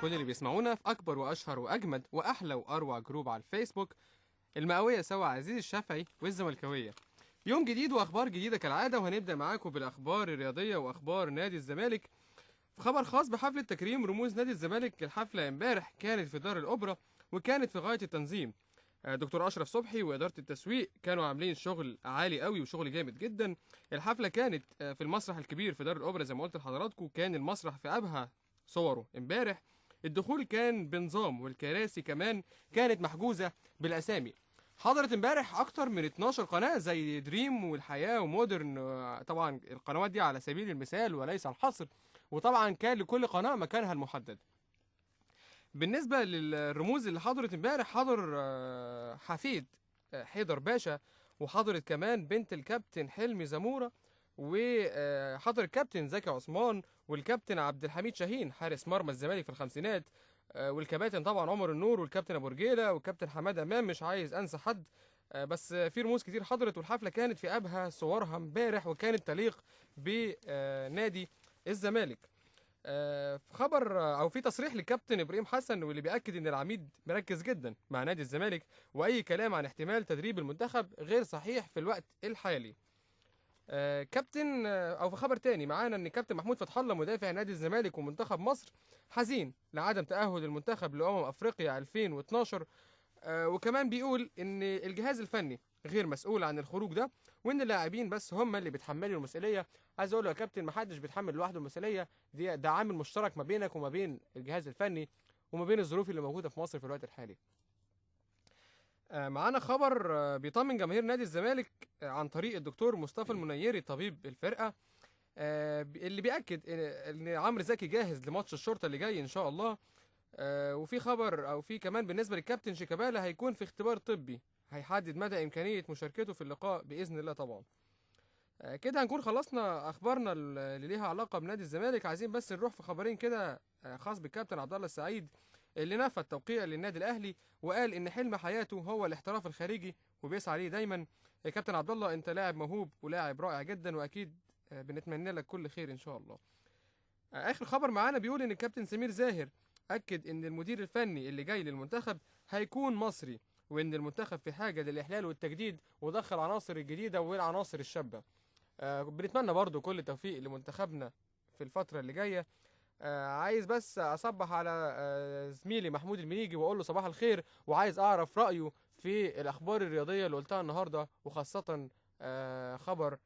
كل اللي بيسمعونا في أكبر وأشهر وأجمد وأحلى وأروع جروب على الفيسبوك، المئوية سوا عزيز الشافعي والزملكاوية. يوم جديد وأخبار جديدة كالعادة، وهنبدأ معاكم بالأخبار الرياضية وأخبار نادي الزمالك. في خبر خاص بحفلة تكريم رموز نادي الزمالك، الحفلة امبارح كانت في دار الأوبرا وكانت في غاية التنظيم. دكتور أشرف صبحي وإدارة التسويق كانوا عاملين شغل عالي قوي وشغل جامد جدا. الحفلة كانت في المسرح الكبير في دار الأوبرا زي ما قلت لحضراتكم، كان المسرح في أبهى صوره امبارح. الدخول كان بنظام والكراسي كمان كانت محجوزة بالأسامي. حضرت امبارح أكتر من 12 قناة زي دريم والحياة ومودرن، طبعا القنوات دي على سبيل المثال وليس الحصر، وطبعا كان لكل قناة مكانها المحدد. بالنسبة للرموز اللي حضرت امبارح، حضر حفيد حيدر باشا، وحضرت كمان بنت الكابتن حلمي زمورة، وحضر الكابتن زكي عثمان والكابتن عبد الحميد شاهين حارس مرمى الزمالك في الخمسينات، والكباتن طبعا عمر النور والكابتن ابو رجيله والكابتن حماده امام، مش عايز انسى حد. بس في رموز كتير حضرت، والحفله كانت في ابهى صورها امبارح وكانت تليق بنادي الزمالك. في خبر او في تصريح للكابتن ابراهيم حسن، واللي بياكد ان العميد مركز جدا مع نادي الزمالك، واي كلام عن احتمال تدريب المنتخب غير صحيح في الوقت الحالي. كابتن او في خبر تاني معانا ان كابتن محمود فتح الله مدافع نادي الزمالك ومنتخب مصر حزين لعدم تاهل المنتخب افريقيا 2012، وكمان بيقول ان الجهاز الفني غير مسؤول عن الخروج ده، وان اللاعبين بس هم اللي بيتحملوا المسؤوليه. عايز اقول له يا كابتن، ما حدش بيتحمل لوحده المسؤوليه دي، ده عامل مشترك ما بينك وما بين الجهاز الفني وما بين الظروف اللي موجوده في مصر في الوقت الحالي. معانا خبر بيطمن جماهير نادي الزمالك عن طريق الدكتور مصطفى المنيري طبيب الفرقه، اللي بيأكد ان عمرو زكي جاهز لماتش الشرطه اللي جاي ان شاء الله. وفي خبر او في كمان بالنسبه للكابتن شيكابالا، هيكون في اختبار طبي هيحدد مدى امكانيه مشاركته في اللقاء باذن الله طبعا. كده هنكون خلصنا اخبارنا اللي ليها علاقه بنادي الزمالك. عايزين بس نروح في خبرين كده خاص بالكابتن عبد الله السعيد، اللي نفى التوقيع للنادي الاهلي وقال ان حلم حياته هو الاحتراف الخارجي وبيسعى ليه دايما. يا كابتن عبد الله، انت لاعب موهوب ولاعب رائع جدا، واكيد بنتمنى لك كل خير ان شاء الله. اخر خبر معانا بيقول ان الكابتن سمير زاهر اكد ان المدير الفني اللي جاي للمنتخب هيكون مصري، وان المنتخب في حاجه للاحلال والتجديد، ودخل عناصر الجديده والعناصر الشابه. بنتمنى برضو كل التوفيق لمنتخبنا في الفتره اللي جايه. عايز بس اصبح على زميلي محمود المنيجي واقول له صباح الخير، وعايز اعرف رايه في الاخبار الرياضيه اللي قلتها النهارده، وخاصه خبر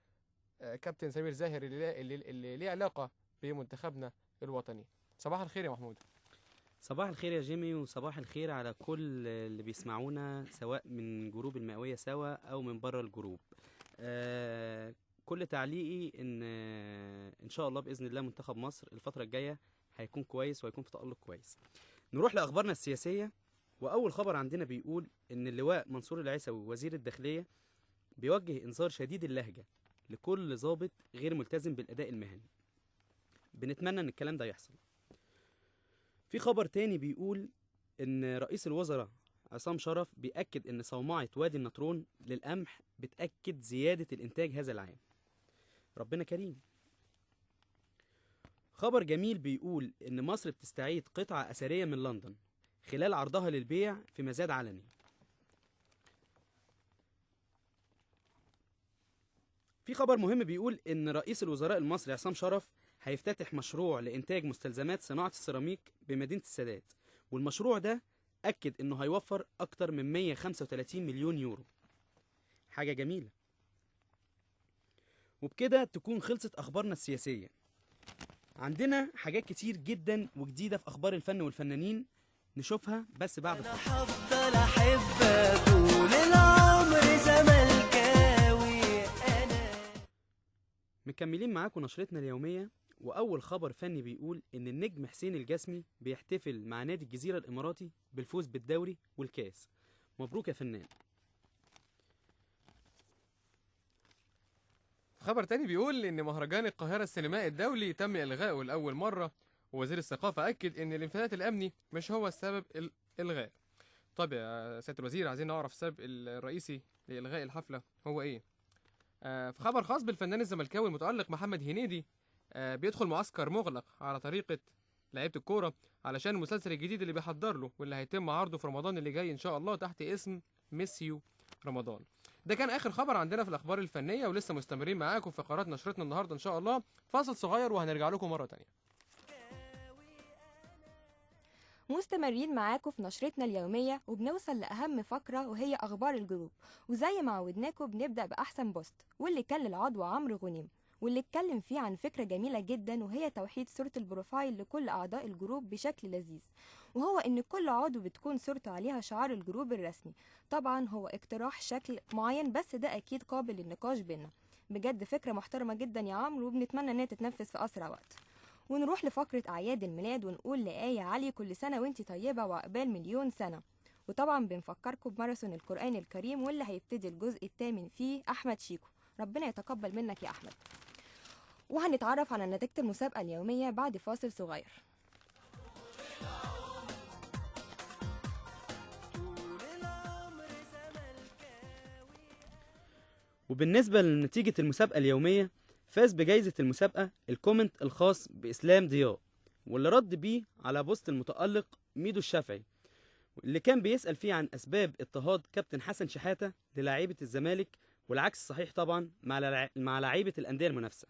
كابتن سمير زاهر اللي ليه علاقه بمنتخبنا الوطني. صباح الخير يا محمود. صباح الخير يا جيمي، وصباح الخير على كل اللي بيسمعونا سواء من جروب المئوية سوا او من بره الجروب. كل تعليقي ان شاء الله باذن الله منتخب مصر الفتره الجايه هيكون كويس وهيكون في تألق كويس. نروح لاخبارنا السياسيه، واول خبر عندنا بيقول ان اللواء منصور العيسوي وزير الداخليه بيوجه انذار شديد اللهجه لكل ضابط غير ملتزم بالاداء المهني. بنتمنى ان الكلام ده يحصل. في خبر تاني بيقول ان رئيس الوزراء عصام شرف بيأكد ان صومعة وادي النطرون للقمح بتأكد زيادة الانتاج هذا العام. ربنا كريم. خبر جميل بيقول ان مصر بتستعيد قطعة اثرية من لندن خلال عرضها للبيع في مزاد علني. في خبر مهم بيقول ان رئيس الوزراء المصري عصام شرف هيفتتح مشروع لإنتاج مستلزمات صناعة السيراميك بمدينة السادات، والمشروع ده أكد إنه هيوفر أكتر من 135 مليون يورو. حاجة جميلة. وبكده تكون خلصت أخبارنا السياسية. عندنا حاجات كتير جدا وجديدة في أخبار الفن والفنانين نشوفها بس بعد أنا هفضل أحبك طول العمر زملكاوي أنا. مكملين معاكم نشرتنا اليومية، وأول خبر فني بيقول إن النجم حسين الجسمي بيحتفل مع نادي الجزيرة الإماراتي بالفوز بالدوري والكاس. مبروك يا فنان. خبر تاني بيقول ان مهرجان القاهرة السينمائي الدولي تم الغائه لأول مرة، ووزير الثقافة أكد ان الانفلات الأمني مش هو السبب الإلغاء. طب يا سيادة الوزير، عايزين نعرف السبب الرئيسي لإلغاء الحفلة هو ايه؟ في خبر خاص بالفنان الزملكاوي المتألق محمد هنيدي، بيدخل معسكر مغلق على طريقة لعيبه الكوره علشان المسلسل الجديد اللي بيحضر له واللي هيتم عرضه في رمضان اللي جاي ان شاء الله تحت اسم ميسيو رمضان. ده كان اخر خبر عندنا في الاخبار الفنيه، ولسه مستمرين معاكم في فقرات نشرتنا النهارده ان شاء الله. فاصل صغير وهنرجع لكم مره تانية. مستمرين معاكم في نشرتنا اليومية وبنوصل لأهم فقرة وهي أخبار الجروب، وزي ما عودناكم بنبدأ بأحسن بوست واللي كان للعضو عمرو غنيم، واللي اتكلم فيه عن فكرة جميلة جدا وهي توحيد صورة البروفايل لكل أعضاء الجروب بشكل لذيذ، وهو إن كل عضو بتكون صورته عليها شعار الجروب الرسمي. طبعا هو اقتراح شكل معين بس ده أكيد قابل للنقاش بينا. بجد فكرة محترمة جدا يا عمرو، وبنتمنى إنها تتنفذ في أسرع وقت. ونروح لفقرة أعياد الميلاد ونقول لآية علي كل سنة وانتي طيبة وعقبال مليون سنة. وطبعا بنفكركم بماراثون القرآن الكريم واللي هيبتدي الجزء الثامن فيه أحمد شيكو، ربنا يتقبل منك يا أحمد. وهنتعرف على نتيجة المسابقة اليومية بعد فاصل صغير. وبالنسبة لنتيجة المسابقة اليومية، فاز بجائزة المسابقة الكومنت الخاص بإسلام ضياء، واللي رد بيه على بوست المتألق ميدو الشافعي اللي كان بيسأل فيه عن أسباب اضطهاد كابتن حسن شحاتة للاعيبة الزمالك، والعكس صحيح طبعا مع لاعيبة الأندية المنافسة.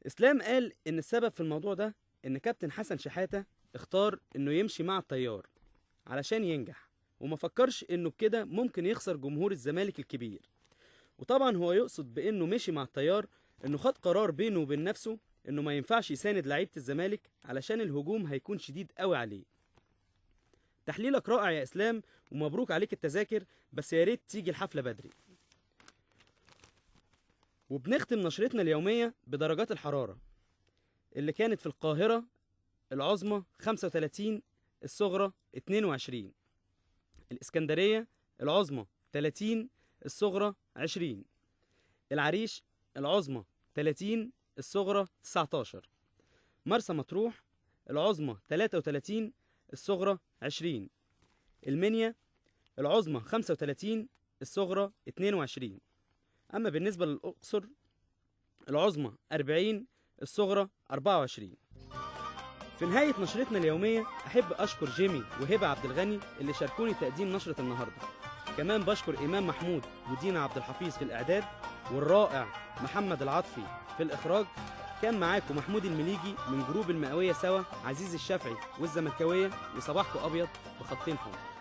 إسلام قال إن السبب في الموضوع ده إن كابتن حسن شحاتة اختار إنه يمشي مع التيار علشان ينجح، وما فكرش إنه بكده ممكن يخسر جمهور الزمالك الكبير. وطبعا هو يقصد بإنه مشي مع التيار إنه خد قرار بينه وبين نفسه إنه ما ينفعش يساند لعيبة الزمالك علشان الهجوم هيكون شديد قوي عليه. تحليلك رائع يا إسلام، ومبروك عليك التذاكر، بس يا ريت تيجي الحفلة بدري. وبنختم نشرتنا اليومية بدرجات الحرارة اللي كانت في القاهرة العظمى 35، الصغرى 22، الإسكندرية العظمى 30، الصغرى 20، العريش العظمى 30، الصغرى 19، مرسى مطروح العظمى 33، الصغرى 20، المنيا العظمى 35، الصغرى 22. أما بالنسبة للأقصر العظمى 40، الصغرى 24. في نهاية نشرتنا اليومية أحب أشكر جيمي وهبة عبد الغني اللي شاركوني تقديم نشرة النهاردة. كمان بشكر إمام محمود ودينا عبد الحفيظ في الإعداد، والرائع محمد العاطفي في الإخراج. كان معاكم محمود المليجي من جروب المئوية سوا، عزيز الشافعي والزملكاوية، وصباحكم أبيض بخطين حمر.